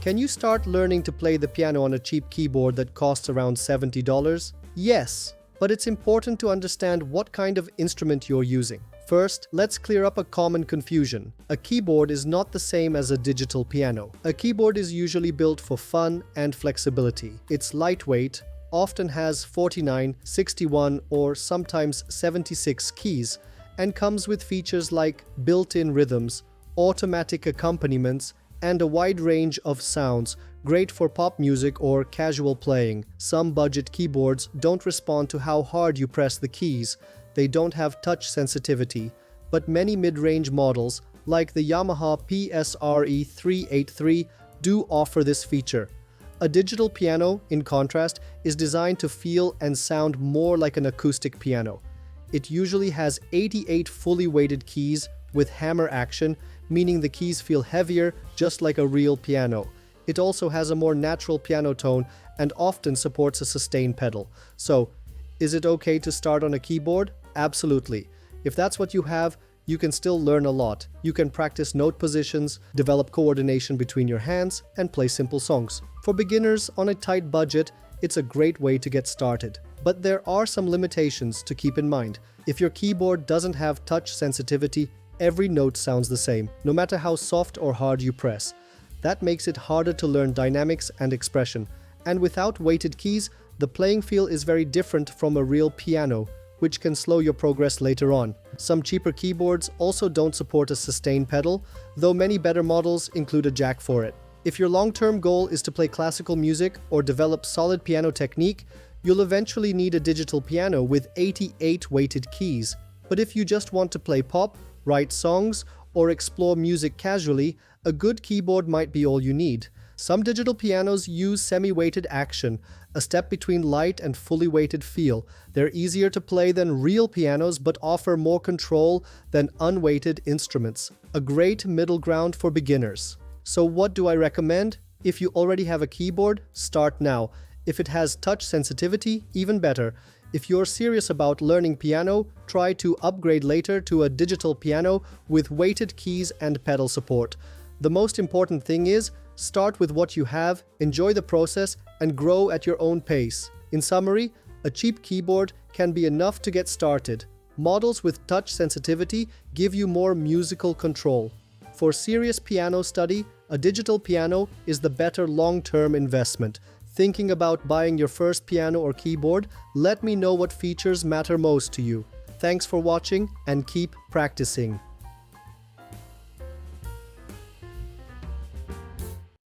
Can you start learning to play the piano on a cheap keyboard that costs around $70? Yes, but it's important to understand what kind of instrument you're using. First, let's clear up a common confusion. A keyboard is not the same as a digital piano. A keyboard is usually built for fun and flexibility. It's lightweight, often has 49, 61, or sometimes 76 keys, and comes with features like built-in rhythms, automatic accompaniments, and a wide range of sounds, great for pop music or casual playing. Some budget keyboards don't respond to how hard you press the keys. They don't have touch sensitivity, but many mid-range models, like the Yamaha PSRE 383, do offer this feature. A digital piano, in contrast, is designed to feel and sound more like an acoustic piano. It usually has 88 fully weighted keys with hammer action, meaning the keys feel heavier, just like a real piano. It also has a more natural piano tone and often supports a sustain pedal. So, is it okay to start on a keyboard? Absolutely. If that's what you have, you can still learn a lot. You can practice note positions, develop coordination between your hands, and play simple songs. For beginners on a tight budget, it's a great way to get started. But there are some limitations to keep in mind. If your keyboard doesn't have touch sensitivity, every note sounds the same, no matter how soft or hard you press. That makes it harder to learn dynamics and expression. And without weighted keys, the playing feel is very different from a real piano, which can slow your progress later on. Some cheaper keyboards also don't support a sustain pedal, though many better models include a jack for it. If your long-term goal is to play classical music or develop solid piano technique, you'll eventually need a digital piano with 88 weighted keys. But if you just want to play pop, write songs, or explore music casually, a good keyboard might be all you need. Some digital pianos use semi-weighted action, a step between light and fully weighted feel. They're easier to play than real pianos but offer more control than unweighted instruments. A great middle ground for beginners. So what do I recommend? If you already have a keyboard, start now. If it has touch sensitivity, even better. If you're serious about learning piano, try to upgrade later to a digital piano with weighted keys and pedal support. The most important thing is, start with what you have, enjoy the process, and grow at your own pace. In summary, a cheap keyboard can be enough to get started. Models with touch sensitivity give you more musical control. For serious piano study, a digital piano is the better long-term investment. Thinking about buying your first piano or keyboard? Let me know what features matter most to you. Thanks for watching and keep practicing.